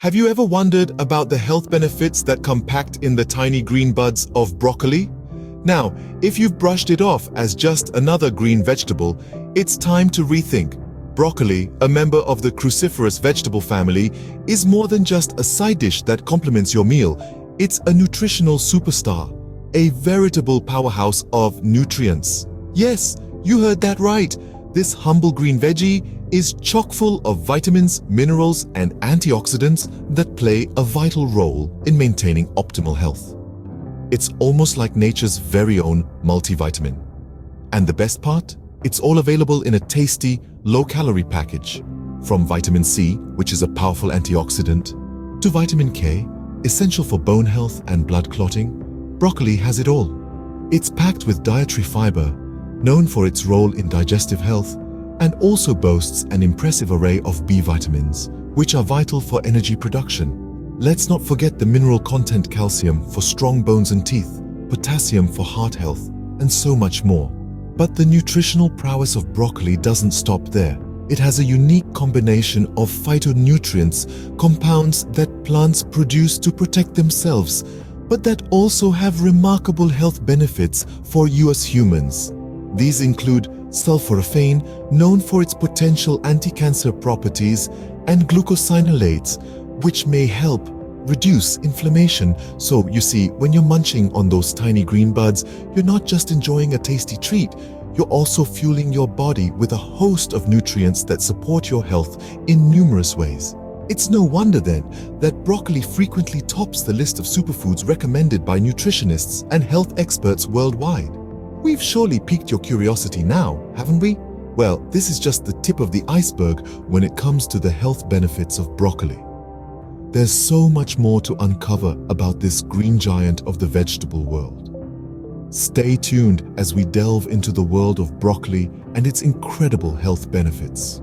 Have you ever wondered about the health benefits that come packed in the tiny green buds of broccoli? Now, if you've brushed it off as just another green vegetable, it's time to rethink. Broccoli, a member of the cruciferous vegetable family, is more than just a side dish that complements your meal. It's a nutritional superstar, a veritable powerhouse of nutrients. Yes, you heard that right. This humble green veggie is chock full of vitamins, minerals, and antioxidants that play a vital role in maintaining optimal health. It's almost like nature's very own multivitamin. And the best part? It's all available in a tasty, low-calorie package. From vitamin C, which is a powerful antioxidant, to vitamin K, essential for bone health and blood clotting, broccoli has it all. It's packed with dietary fiber, known for its role in digestive health, and also boasts an impressive array of B vitamins, which are vital for energy production. Let's not forget the mineral content: calcium for strong bones and teeth, potassium for heart health, and so much more. But the nutritional prowess of broccoli doesn't stop there. It has a unique combination of phytonutrients, compounds that plants produce to protect themselves, but that also have remarkable health benefits for you as humans. These include sulforaphane, known for its potential anti-cancer properties, and glucosinolates, which may help reduce inflammation. So you see, when you're munching on those tiny green buds, you're not just enjoying a tasty treat, you're also fueling your body with a host of nutrients that support your health in numerous ways. It's no wonder then that broccoli frequently tops the list of superfoods recommended by nutritionists and health experts worldwide. We've surely piqued your curiosity now, haven't we? Well, this is just the tip of the iceberg when it comes to the health benefits of broccoli. There's so much more to uncover about this green giant of the vegetable world. Stay tuned as we delve into the world of broccoli and its incredible health benefits.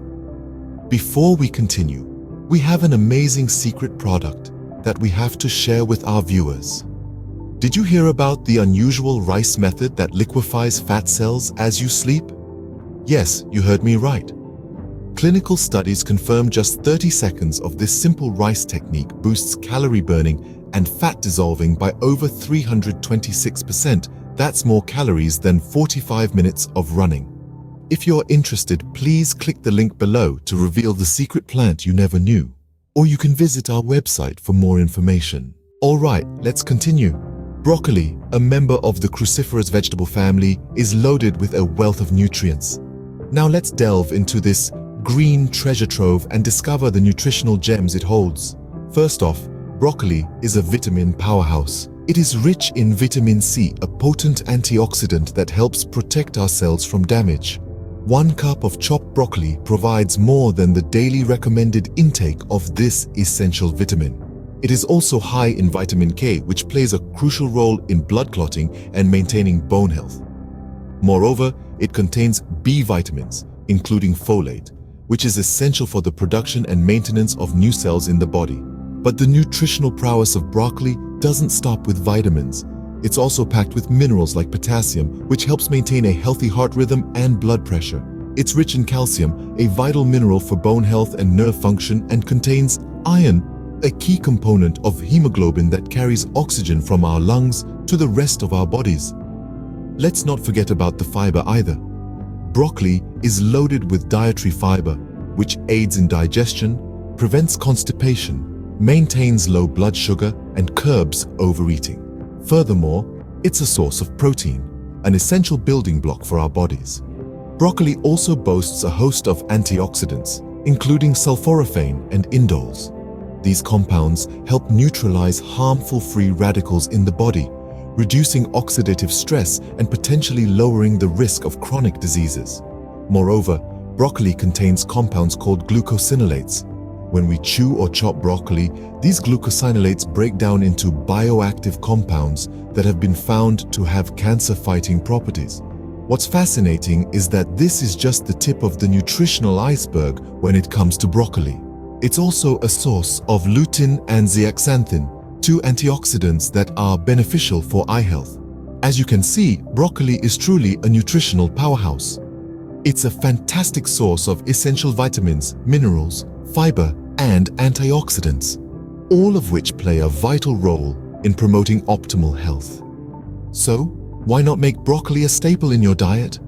Before we continue, we have an amazing secret product that we have to share with our viewers. Did you hear about the unusual rice method that liquefies fat cells as you sleep? Yes, you heard me right. Clinical studies confirm just 30 seconds of this simple rice technique boosts calorie burning and fat dissolving by over 326%. That's more calories than 45 minutes of running. If you're interested, please click the link below to reveal the secret plant you never knew. Or you can visit our website for more information. All right, let's continue. Broccoli, a member of the cruciferous vegetable family, is loaded with a wealth of nutrients. Now let's delve into this green treasure trove and discover the nutritional gems it holds. First off, broccoli is a vitamin powerhouse. It is rich in vitamin C, a potent antioxidant that helps protect our cells from damage. 1 cup of chopped broccoli provides more than the daily recommended intake of this essential vitamin. It is also high in vitamin K, which plays a crucial role in blood clotting and maintaining bone health. Moreover, it contains B vitamins, including folate, which is essential for the production and maintenance of new cells in the body. But the nutritional prowess of broccoli doesn't stop with vitamins. It's also packed with minerals like potassium, which helps maintain a healthy heart rhythm and blood pressure. It's rich in calcium, a vital mineral for bone health and nerve function, and contains iron, a key component of hemoglobin that carries oxygen from our lungs to the rest of our bodies. Let's not forget about the fiber either. Broccoli is loaded with dietary fiber, which aids in digestion, prevents constipation, maintains low blood sugar, and curbs overeating. Furthermore, it's a source of protein, an essential building block for our bodies. Broccoli also boasts a host of antioxidants, including sulforaphane and indoles. These compounds help neutralize harmful free radicals in the body, reducing oxidative stress and potentially lowering the risk of chronic diseases. Moreover, broccoli contains compounds called glucosinolates. When we chew or chop broccoli, these glucosinolates break down into bioactive compounds that have been found to have cancer-fighting properties. What's fascinating is that this is just the tip of the nutritional iceberg when it comes to broccoli. It's also a source of lutein and zeaxanthin, 2 antioxidants that are beneficial for eye health. As you can see, broccoli is truly a nutritional powerhouse. It's a fantastic source of essential vitamins, minerals, fiber, and antioxidants. all of which play a vital role in promoting optimal health. So, why not make broccoli a staple in your diet?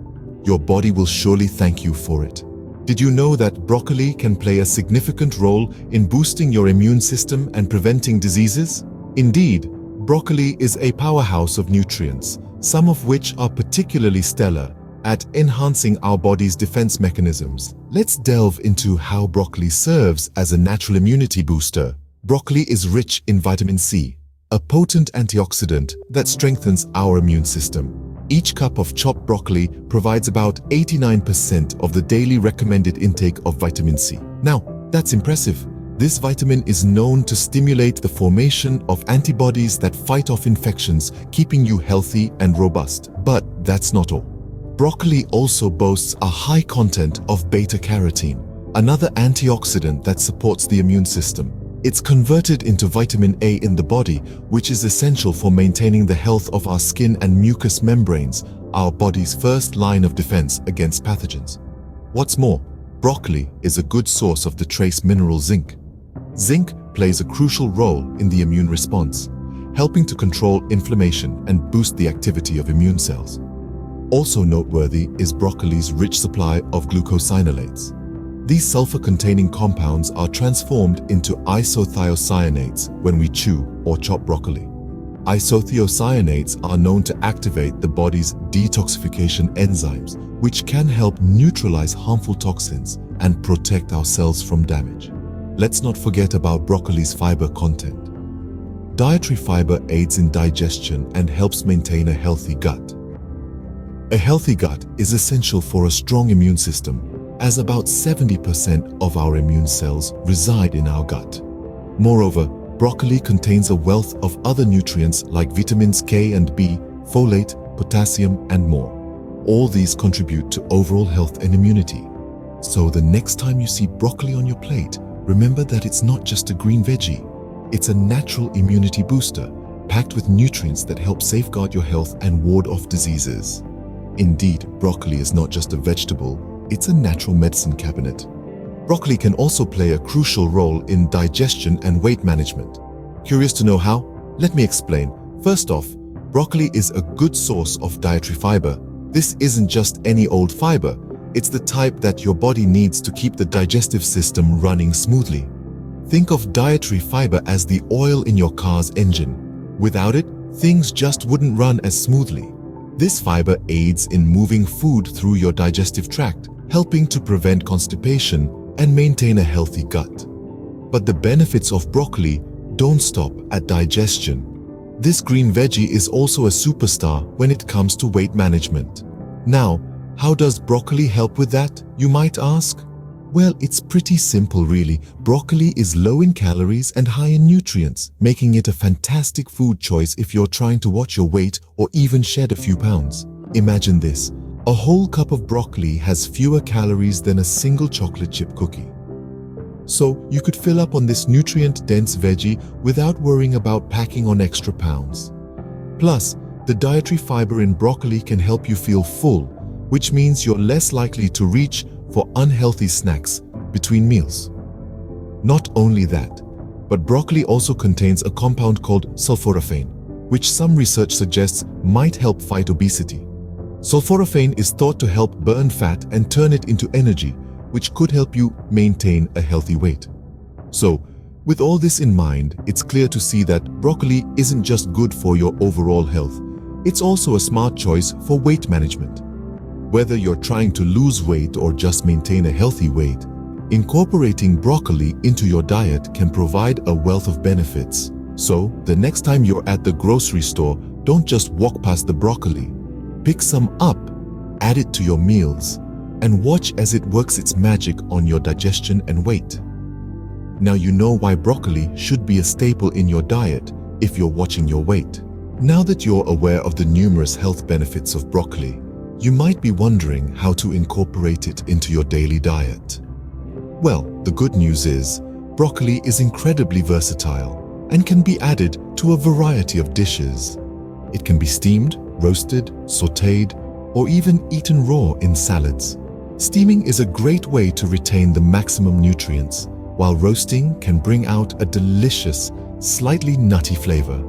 Your body will surely thank you for it. Did you know that broccoli can play a significant role in boosting your immune system and preventing diseases? Indeed, broccoli is a powerhouse of nutrients, some of which are particularly stellar at enhancing our body's defense mechanisms. Let's delve into how broccoli serves as a natural immunity booster. Broccoli is rich in vitamin C, a potent antioxidant that strengthens our immune system. Each cup of chopped broccoli provides about 89% of the daily recommended intake of vitamin C. Now, that's impressive. This vitamin is known to stimulate the formation of antibodies that fight off infections, keeping you healthy and robust. But that's not all. Broccoli also boasts a high content of beta-carotene, another antioxidant that supports the immune system. It's converted into vitamin A in the body, which is essential for maintaining the health of our skin and mucous membranes, our body's first line of defense against pathogens. What's more, broccoli is a good source of the trace mineral zinc. Zinc plays a crucial role in the immune response, helping to control inflammation and boost the activity of immune cells. Also noteworthy is broccoli's rich supply of glucosinolates. These sulfur-containing compounds are transformed into isothiocyanates when we chew or chop broccoli. Isothiocyanates are known to activate the body's detoxification enzymes, which can help neutralize harmful toxins and protect our cells from damage. Let's not forget about broccoli's fiber content. Dietary fiber aids in digestion and helps maintain a healthy gut. A healthy gut is essential for a strong immune system, as about 70% of our immune cells reside in our gut. Moreover, broccoli contains a wealth of other nutrients like vitamins K and B, folate, potassium, and more. All these contribute to overall health and immunity. So the next time you see broccoli on your plate, remember that it's not just a green veggie. It's a natural immunity booster, packed with nutrients that help safeguard your health and ward off diseases. Indeed, broccoli is not just a vegetable, it's a natural medicine cabinet. Broccoli can also play a crucial role in digestion and weight management. Curious to know how? Let me explain. First off, broccoli is a good source of dietary fiber. This isn't just any old fiber. It's the type that your body needs to keep the digestive system running smoothly. Think of dietary fiber as the oil in your car's engine. Without it, things just wouldn't run as smoothly. This fiber aids in moving food through your digestive tract, helping to prevent constipation and maintain a healthy gut. But the benefits of broccoli don't stop at digestion. This green veggie is also a superstar when it comes to weight management. Now, how does broccoli help with that, you might ask? Well, it's pretty simple really. Broccoli is low in calories and high in nutrients, making it a fantastic food choice if you're trying to watch your weight or even shed a few pounds. Imagine this. A whole cup of broccoli has fewer calories than a single chocolate chip cookie. So you could fill up on this nutrient-dense veggie without worrying about packing on extra pounds. Plus, the dietary fiber in broccoli can help you feel full, which means you're less likely to reach for unhealthy snacks between meals. Not only that, but broccoli also contains a compound called sulforaphane, which some research suggests might help fight obesity. Sulforaphane is thought to help burn fat and turn it into energy, which could help you maintain a healthy weight. So, with all this in mind, it's clear to see that broccoli isn't just good for your overall health, it's also a smart choice for weight management. Whether you're trying to lose weight or just maintain a healthy weight, incorporating broccoli into your diet can provide a wealth of benefits. So, the next time you're at the grocery store, don't just walk past the broccoli. Pick some up, add it to your meals, and watch as it works its magic on your digestion and weight. Now you know why broccoli should be a staple in your diet if you're watching your weight. Now that you're aware of the numerous health benefits of broccoli, you might be wondering how to incorporate it into your daily diet. Well, the good news is, broccoli is incredibly versatile and can be added to a variety of dishes. It can be steamed, roasted, sautéed, or even eaten raw in salads. Steaming is a great way to retain the maximum nutrients, while roasting can bring out a delicious, slightly nutty flavor.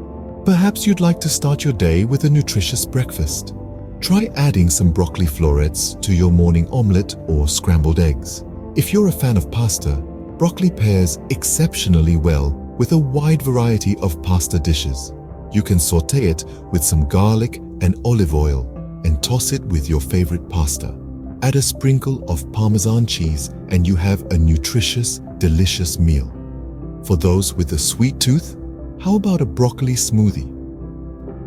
Perhaps you'd like to start your day with a nutritious breakfast. Try adding some broccoli florets to your morning omelette or scrambled eggs. If you're a fan of pasta, broccoli pairs exceptionally well with a wide variety of pasta dishes. You can sauté it with some garlic and olive oil and toss it with your favorite pasta. Add a sprinkle of Parmesan cheese and you have a nutritious, delicious meal. For those with a sweet tooth, how about a broccoli smoothie?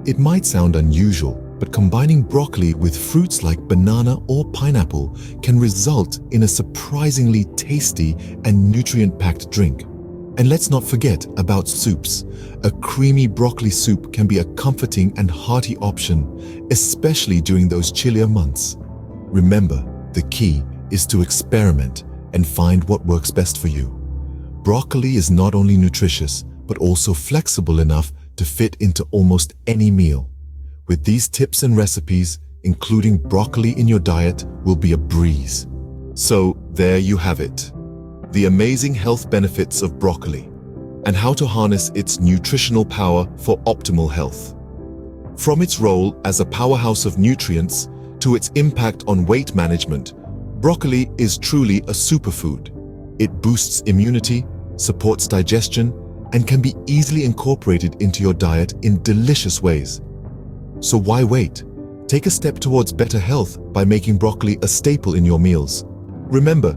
It might sound unusual, but combining broccoli with fruits like banana or pineapple can result in a surprisingly tasty and nutrient-packed drink. And let's not forget about soups. A creamy broccoli soup can be a comforting and hearty option, especially during those chillier months. Remember, the key is to experiment and find what works best for you. Broccoli is not only nutritious, but also flexible enough to fit into almost any meal. With these tips and recipes, including broccoli in your diet will be a breeze. So there you have it. The amazing health benefits of broccoli and how to harness its nutritional power for optimal health. From its role as a powerhouse of nutrients to its impact on weight management, broccoli is truly a superfood. It boosts immunity, supports digestion, and can be easily incorporated into your diet in delicious ways. So why wait? Take a step towards better health by making broccoli a staple in your meals. Remember,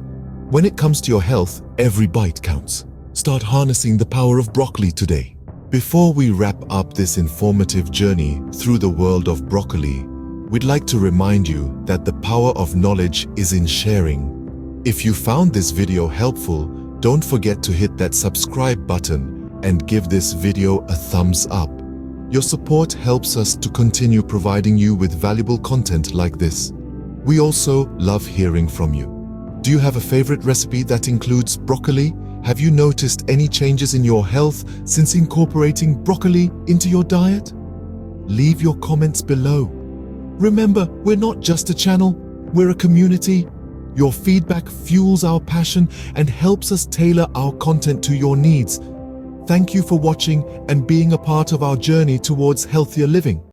when it comes to your health, every bite counts. Start harnessing the power of broccoli today. Before we wrap up this informative journey through the world of broccoli, we'd like to remind you that the power of knowledge is in sharing. If you found this video helpful, don't forget to hit that subscribe button and give this video a thumbs up. Your support helps us to continue providing you with valuable content like this. We also love hearing from you. Do you have a favorite recipe that includes broccoli? Have you noticed any changes in your health since incorporating broccoli into your diet? Leave your comments below. Remember, we're not just a channel, we're a community. Your feedback fuels our passion and helps us tailor our content to your needs. Thank you for watching and being a part of our journey towards healthier living.